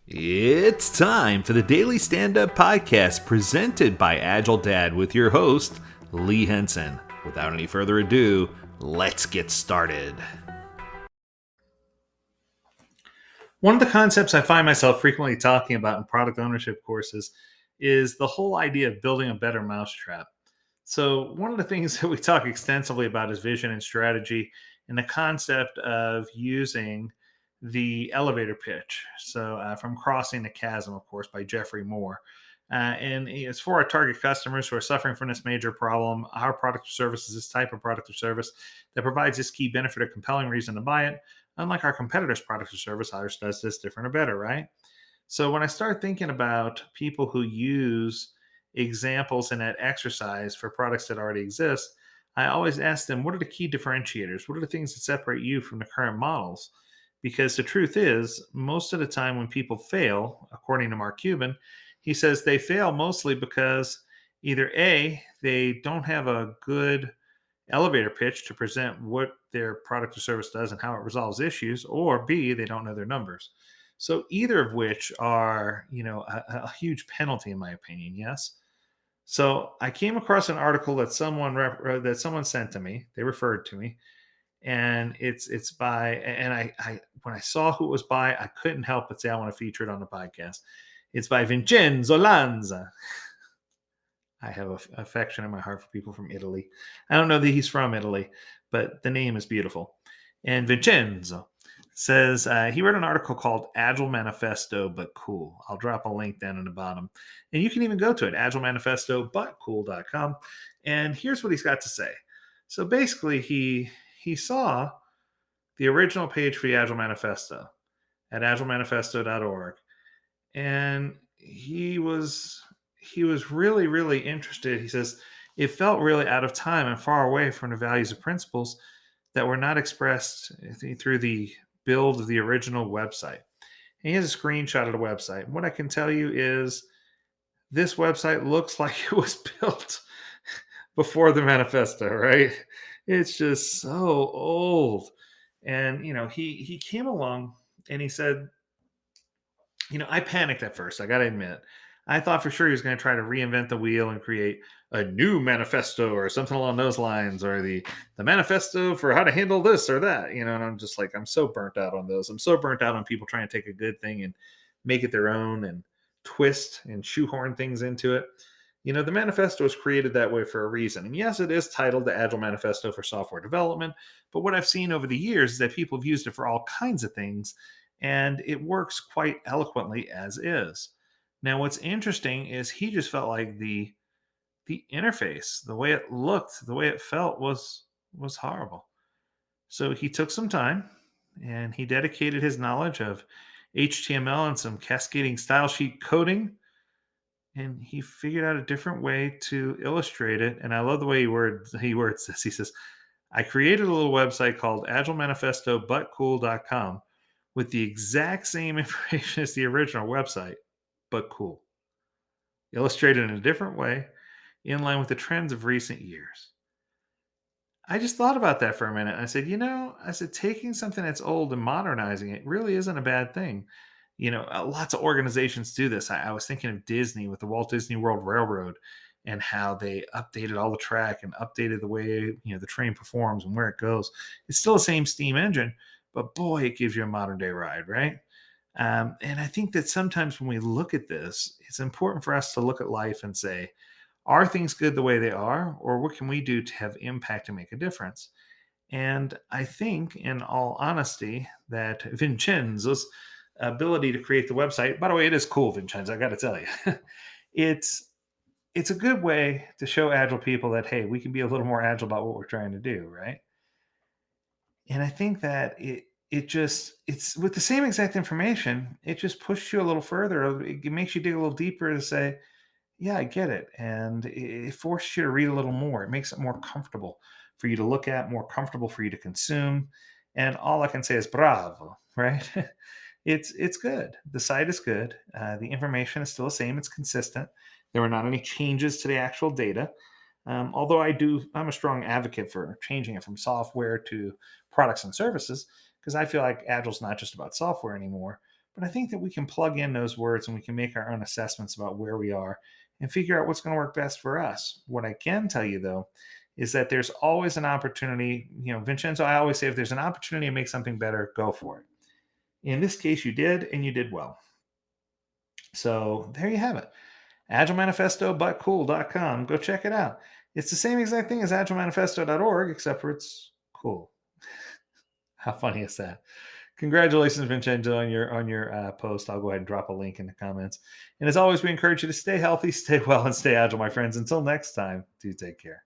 It's time for the Daily Stand Up Podcast presented by Agile Dad with your host, Lee Henson. Without any further ado, let's get started. One of the concepts I find myself frequently talking about in product ownership courses is the whole idea of building a better mousetrap. So, one of the things that we talk extensively about is vision and strategy and the concept of using the elevator pitch. From Crossing the Chasm, of course, by Jeffrey Moore. And it's for our target customers who are suffering from this major problem. Our product or service is this type of product or service that provides this key benefit or compelling reason to buy it. Unlike our competitors' product or service, ours does this different or better, right? So when I start thinking about people who use examples in that exercise for products that already exist, I always ask them, what are the key differentiators? What are the things that separate you from the current models? Because the truth is, most of the time when people fail, according to Mark Cuban, he says they fail mostly because either A, they don't have a good elevator pitch to present what their product or service does and how it resolves issues, or B, they don't know their numbers. So either of which are, a huge penalty in my opinion. Yes. So I came across an article that someone sent to me. They referred to me, and it's by and I when I saw who it was by, I couldn't help but say I want to feature it on the podcast. It's by Vincenzo Lanza. I have affection in my heart for people from Italy. I don't know that he's from Italy, but the name is beautiful. And Vincenzo says he wrote an article called Agile Manifesto, but cool. I'll drop a link down in the bottom. And you can even go to it, agilemanifesto.cool.com. And here's what he's got to say. So basically, he saw the original page for the Agile Manifesto at agilemanifesto.org. And he was really interested. He says it felt really out of time and far away from the values and principles that were not expressed through the build of the original website. And he has a screenshot of the website. And what I can tell you is this website looks like it was built before the manifesto, right? It's just so old. And he came along and he said, I panicked at first. I got to admit, I thought for sure he was going to try to reinvent the wheel and create a new manifesto or something along those lines, or the manifesto for how to handle this or that. And I'm just like, I'm so burnt out on those. I'm so burnt out on people trying to take a good thing and make it their own and twist and shoehorn things into it. The manifesto was created that way for a reason. And yes, it is titled the Agile Manifesto for Software Development. But what I've seen over the years is that people have used it for all kinds of things, and it works quite eloquently as is. Now, what's interesting is he just felt like the interface, the way it looked, the way it felt was horrible. So he took some time and he dedicated his knowledge of HTML and some cascading style sheet coding, and he figured out a different way to illustrate it. And I love the way he words this. He says, I created a little website called agilemanifesto.cool.com with the exact same information as the original website, but cool. Illustrated in a different way, in line with the trends of recent years. I just thought about that for a minute. I said, taking something that's old and modernizing it really isn't a bad thing. Lots of organizations do this. I was thinking of Disney with the Walt Disney World Railroad and how they updated all the track and updated the way, the train performs and where it goes. It's still the same steam engine, but boy, it gives you a modern day ride, right? And I think that sometimes when we look at this, it's important for us to look at life and say, are things good the way they are, or what can we do to have impact and make a difference? And I think, in all honesty, that Vincenzo's ability to create the website, by the way, it is cool, Vincenzo, I got to tell you, it's it's a good way to show agile people that, hey, we can be a little more agile about what we're trying to do, right? And I think that it's with the same exact information, it just pushes you a little further. It makes you dig a little deeper to say, yeah, I get it. And it forces you to read a little more. It makes it more comfortable for you to look at, more comfortable for you to consume. And all I can say is bravo, right? It's good. The site is good. The information is still the same. It's consistent. There were not any changes to the actual data. Although I'm a strong advocate for changing it from software to products and services, because I feel like Agile's not just about software anymore, But I think that we can plug in those words and we can make our own assessments about where we are and figure out what's going to work best for us. What I can tell you though is that there's always an opportunity. Vincenzo, I always say if there's an opportunity to make something better, go for it. In this case, you did, and you did well. So there you have it. AgileManifesto.cool.com. Go check it out. It's the same exact thing as AgileManifesto.org, except for it's cool. How funny is that? Congratulations, Vincenzo, on your post. I'll go ahead and drop a link in the comments. And as always, we encourage you to stay healthy, stay well, and stay agile, my friends. Until next time, do take care.